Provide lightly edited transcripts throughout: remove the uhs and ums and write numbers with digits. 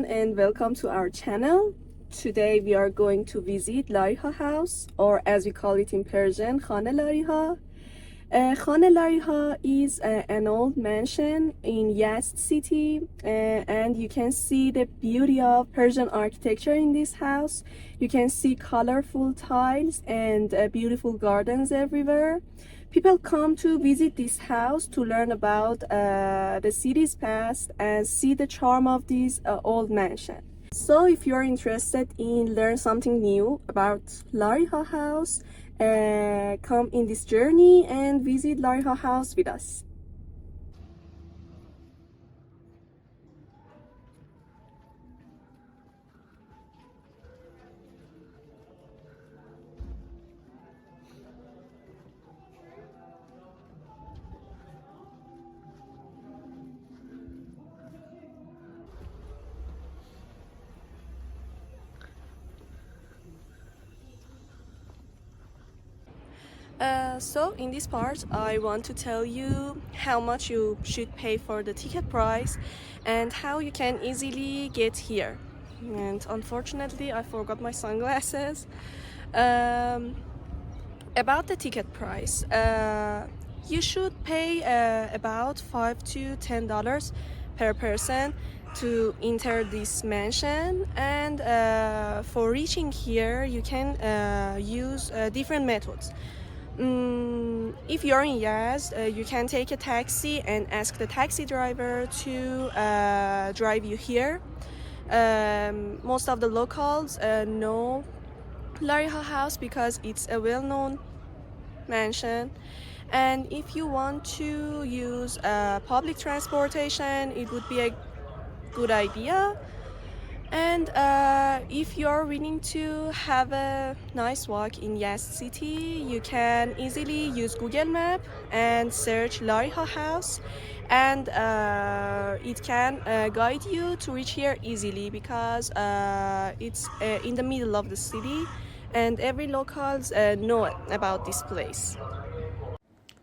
everyone and welcome to our channel. Today we are going to visit Lariha house, or as we call it in Persian, Khane Lariha. Khane Lariha is an old mansion in Yazd city, and you can see the beauty of Persian architecture in this house. You can see colorful tiles and beautiful gardens everywhere. People come to visit this house to learn about the city's past and see the charm of this old mansion. So if you're interested in learn something new about Lariha house, come in this journey and visit Lariha house with us. So in this part I want to tell you how much you should pay for the ticket price and how you can easily get here. And unfortunately I forgot my sunglasses. About the ticket price, you should pay about $5 to $10 per person to enter this mansion, and for reaching here you can use different methods. If you're in Yazd, you can take a taxi and ask the taxi driver to drive you here. Most of the locals know Lariha house because it's a well-known mansion, and if you want to use public transportation, it would be a good idea. And if you're willing to have a nice walk in Yazd city, you can easily use Google Map and search Lariha house, and it can guide you to reach here easily because it's in the middle of the city and every locals know about this place.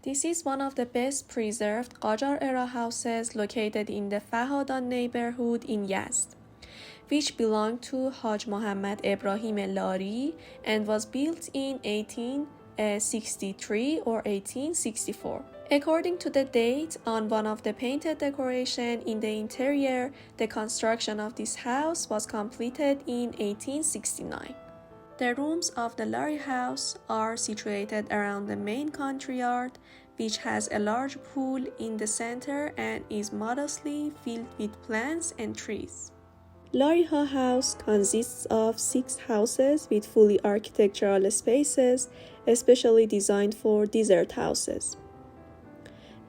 This is one of the best preserved Qajar era houses located in the façade neighborhood in Yazd, which belonged to Haj Mohammad Ibrahim Lari and was built in 1863 or 1864. According to the date on one of the painted decoration in the interior, the construction of this house was completed in 1869. The rooms of the Lari house are situated around the main courtyard, which has a large pool in the center and is modestly filled with plants and trees. Lariha house consists of 6 houses with fully architectural spaces, especially designed for desert houses.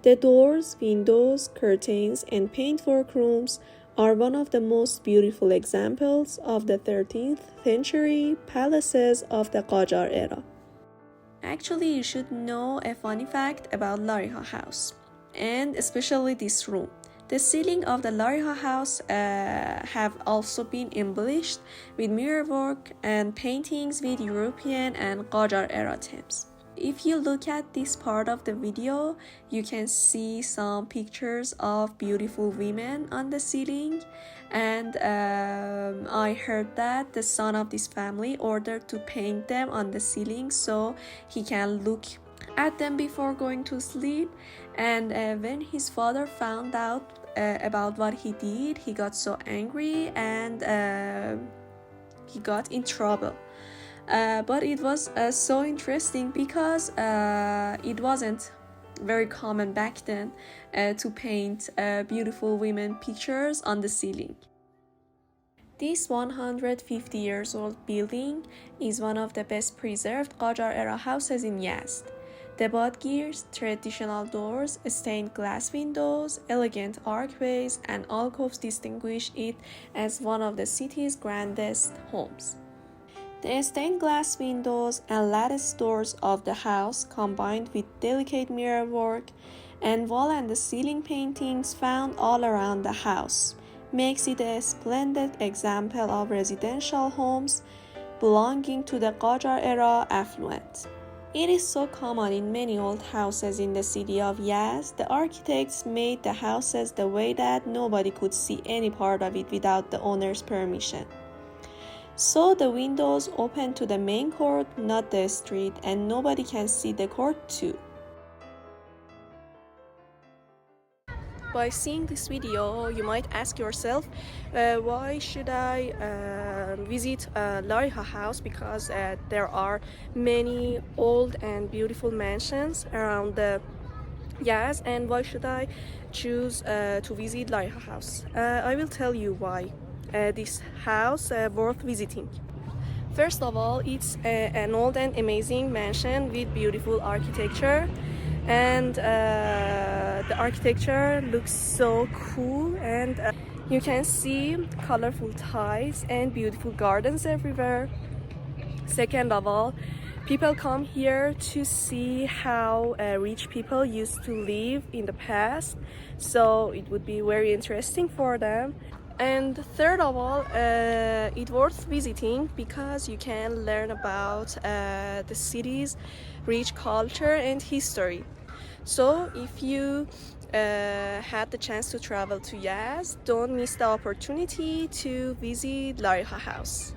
The doors, windows, curtains, and paintwork rooms are one of the most beautiful examples of the 13th century palaces of the Qajar era. Actually, you should know a funny fact about Lariha house, and especially this room. The ceiling of the Lariha house have also been embellished with mirrorwork and paintings with European and Qajar era themes. If you look at this part of the video, you can see some pictures of beautiful women on the ceiling, and I heard that the son of this family ordered to paint them on the ceiling so he can look at them before going to sleep, and when his father found out about what he did, he got so angry and he got in trouble. But it was so interesting because it wasn't very common back then to paint beautiful women pictures on the ceiling. This 150 years old building is one of the best preserved Qajar era houses in Yazd. The badgirs, traditional doors, stained glass windows, elegant archways, and alcoves distinguish it as one of the city's grandest homes. The stained glass windows and lattice doors of the house, combined with delicate mirrorwork and wall and ceiling paintings found all around the house, makes it a splendid example of residential homes belonging to the Qajar era affluent. It is so common in many old houses in the city of Yazd. The architects made the houses the way that nobody could see any part of it without the owner's permission. So the windows open to the main court, not the street, and nobody can see the court too. By seeing this video, you might ask yourself, why should I visit Lariha house? Because there are many old and beautiful mansions around the Yazd, and why should I choose to visit Lariha house? I will tell you why this house worth visiting. First of all, it's an old and amazing mansion with beautiful architecture, and the architecture looks so cool, and you can see colorful tiles and beautiful gardens everywhere. Second of all, people come here to see how rich people used to live in the past, so it would be very interesting for them. And third of all, it's worth visiting because you can learn about the city's rich culture and history. So if you had the chance to travel to Yazd, don't miss the opportunity to visit Lariha house.